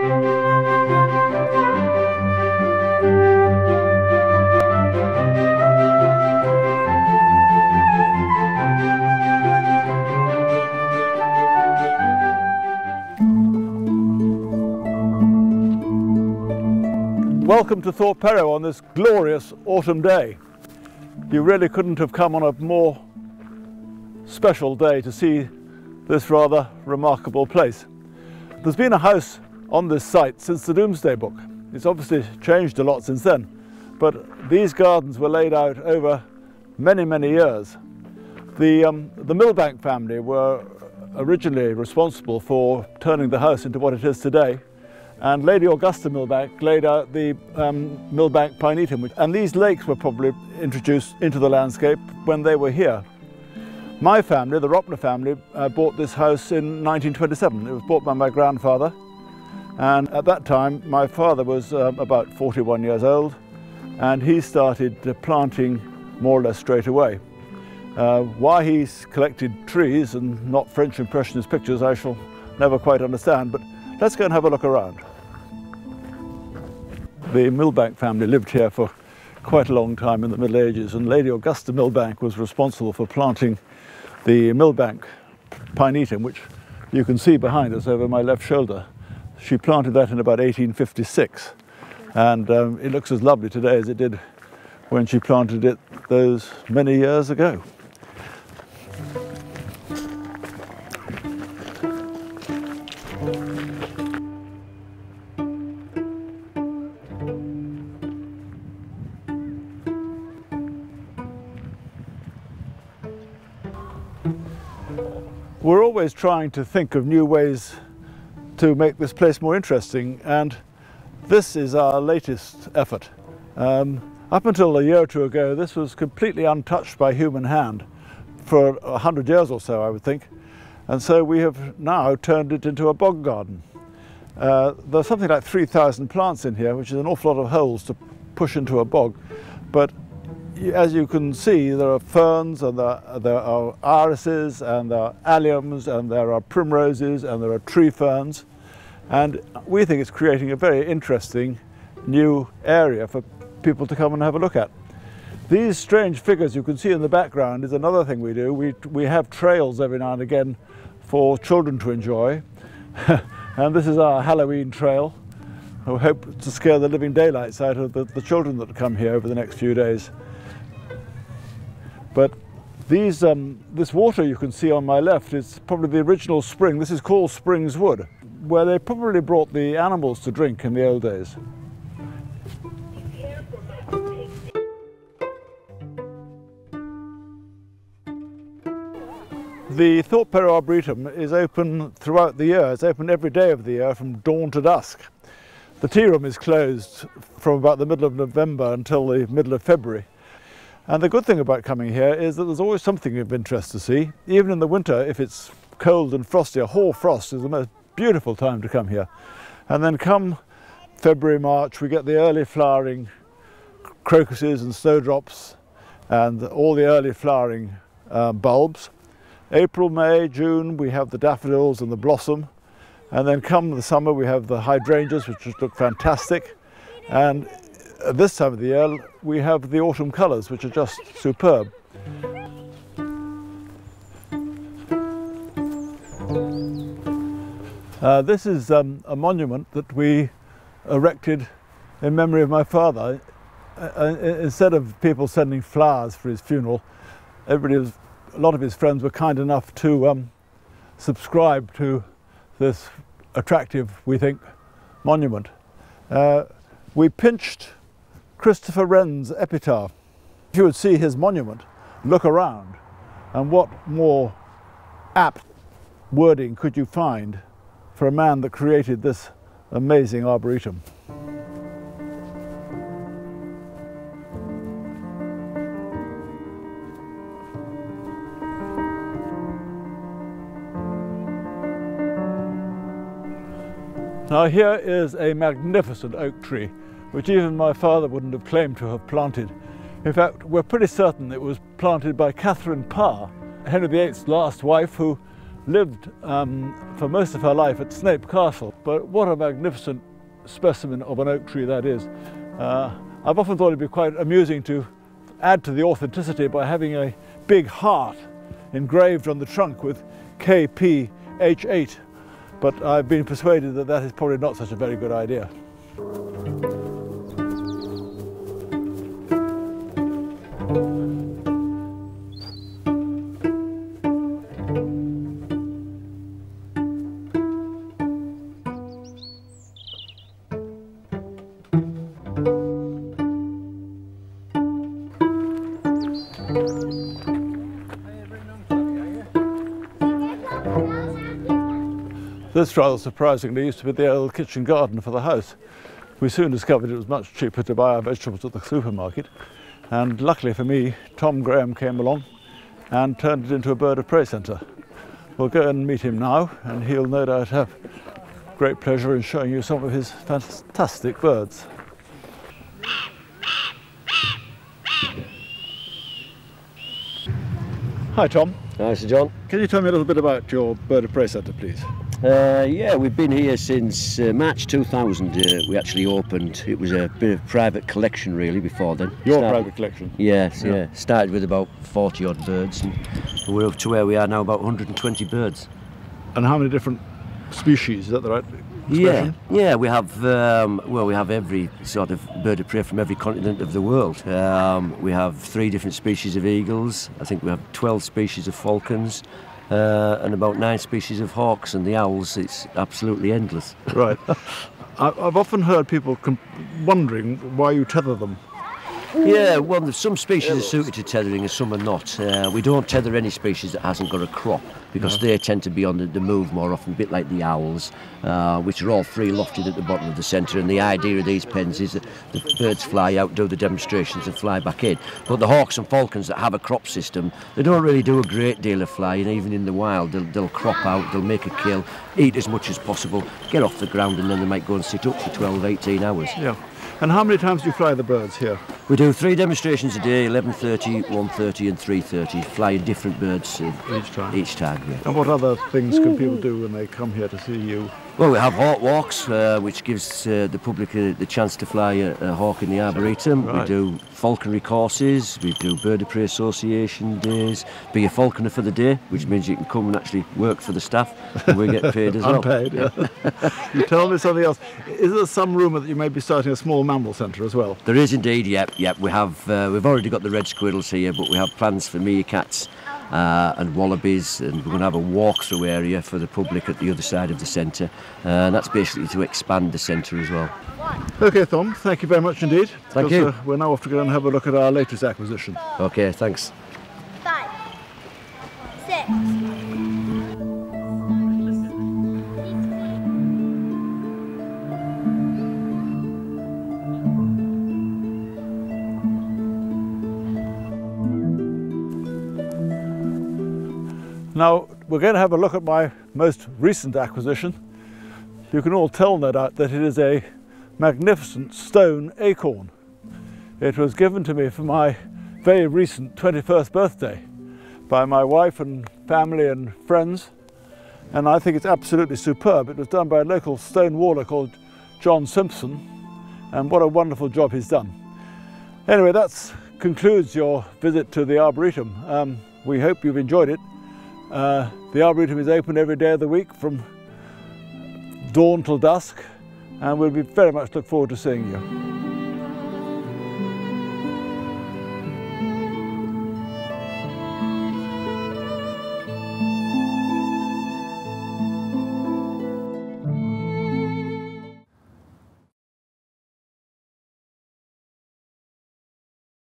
Welcome to Thorp Perrow on this glorious autumn day. You really couldn't have come on a more special day to see this rather remarkable place. There's been a house on this site since the Domesday Book. It's obviously changed a lot since then, but these gardens were laid out over many, many years. The Milbank family were originally responsible for turning the house into what it is today. And Ladt Augusta Milbank laid out the Milbank Pinetum, and these lakes were probably introduced into the landscape when they were here. My family, the Ropner family, bought this house in 1927. It was bought by my grandfather, and at that time my father was about 41 years old, and he started planting more or less straight away. Why he's collected trees and not French Impressionist pictures I shall never quite understand, but let's go and have a look around. The Milbank family lived here for quite a long time in the Middle Ages, and Ladt Augusta Milbank was responsible for planting the Milbank Pinetum, which you can see behind us over my left shoulder. She planted that in about 1856, and it looks as lovely today as it did when she planted it those many years ago. We're always trying to think of new ways to make this place more interesting, and this is our latest effort. Up until a year or two ago, this was completely untouched by human hand for 100 years or so, I would think, and so we have now turned it into a bog garden. There's something like 3,000 plants in here, which is an awful lot of holes to push into a bog, but as you can see, there are ferns, and there are irises, and there are alliums, and there are primroses, and there are tree ferns, and we think it's creating a very interesting new area for people to come and have a look at. These strange figures you can see in the background is another thing we do. We have trails every now and again for children to enjoy, and this is our Halloween trail. We hope to scare the living daylights out of the children that come here over the next few days. But this water you can see on my left is probably the original spring. This is called Spring's Wood, where they probably brought the animals to drink in the old days. The Thorp Perrow Arboretum is open throughout the year. It's open every day of the year from dawn to dusk. The tea room is closed from about the middle of November until the middle of February. And the good thing about coming here is that there's always something of interest to see. Even in the winter, if it's cold and frosty, a hoar frost is the most beautiful time to come here. And then come February, March, we get the early flowering crocuses and snowdrops and all the early flowering bulbs. April, May, June, we have the daffodils and the blossom. And then come the summer, we have the hydrangeas, which just look fantastic. And at this time of the year, we have the autumn colours, which are just superb. This is a monument that we erected in memory of my father. Instead of people sending flowers for his funeral, a lot of his friends were kind enough to subscribe to this attractive, we think, monument. We pinched Christopher Wren's epitaph. If you would see his monument, look around, and what more apt wording could you find for a man that created this amazing arboretum. Now here is a magnificent oak tree, which even my father wouldn't have claimed to have planted. In fact, we're pretty certain it was planted by Catherine Parr, Henry VIII's last wife, who lived for most of her life at Snape Castle, but what a magnificent specimen of an oak tree that is. I've often thought it'd be quite amusing to add to the authenticity by having a big heart engraved on the trunk with KPH8, but I've been persuaded that that is probably not such a very good idea. This, rather surprisingly, used to be the old kitchen garden for the house. We soon discovered it was much cheaper to buy our vegetables at the supermarket, and luckily for me, Tom Graham came along and turned it into a bird of prey centre. We'll go and meet him now, and he'll no doubt have great pleasure in showing you some of his fantastic birds. Hi Tom. Hi Sir John. Can you tell me a little bit about your bird of prey centre, please? Yeah, we've been here since March 2000. We actually opened. It was a bit of private collection really before then. Private collection? Yes, yeah. Started with about 40 odd birds, and we're up to where we are now, about 120 birds. And how many different species, is that the right expression? Yeah, we have well, we have every sort of bird of prey from every continent of the world. We have 3 different species of eagles. I think we have 12 species of falcons. And about 9 species of hawks, and the owls, it's absolutely endless. Right. I've often heard people wondering why you tether them. Yeah, well, some species are suited to tethering and some are not. We don't tether any species that hasn't got a crop, because they tend to be on the move more often, a bit like the owls, which are all free lofted at the bottom of the centre. And the idea of these pens is that the birds fly out, do the demonstrations and fly back in. But the hawks and falcons that have a crop system, they don't really do a great deal of flying. Even in the wild, they'll crop out, they'll make a kill, eat as much as possible, get off the ground, and then they might go and sit up for 12, 18 hours. Yeah. And how many times do you fly the birds here? We do 3 demonstrations a day, 11:30, 1:30 and 3:30, flying different birds each time. Yeah. And what other things can people do when they come here to see you? Well, we have hawk walks, which gives the public the chance to fly a hawk in the Arboretum. Right. We do falconry courses, we do Bird of Prey Association days, be a falconer for the day, which means you can come and actually work for the staff, and we get paid as well. Unpaid, yeah. You tell me something else. Is there some rumour that you may be starting a small mammal centre as well? There is indeed, yep. We have, we've already got the red squirrels here, but we have plans for meerkats and wallabies, and we're going to have a walk-through area for the public at the other side of the centre, and that's basically to expand the centre as well. OK, Tom, thank you very much indeed. Thank you. We're now off to go and have a look at our latest acquisition. OK, thanks. 5, 6. Now, we're going to have a look at my most recent acquisition. You can all tell, no doubt, that it is a magnificent stone acorn. It was given to me for my very recent 21st birthday by my wife and family and friends, and I think it's absolutely superb. It was done by a local stone waller called John Simpson, and what a wonderful job he's done. Anyway, that concludes your visit to the Arboretum. We hope you've enjoyed it. The Arboretum is open every day of the week from dawn till dusk, and we'll very much look forward to seeing you.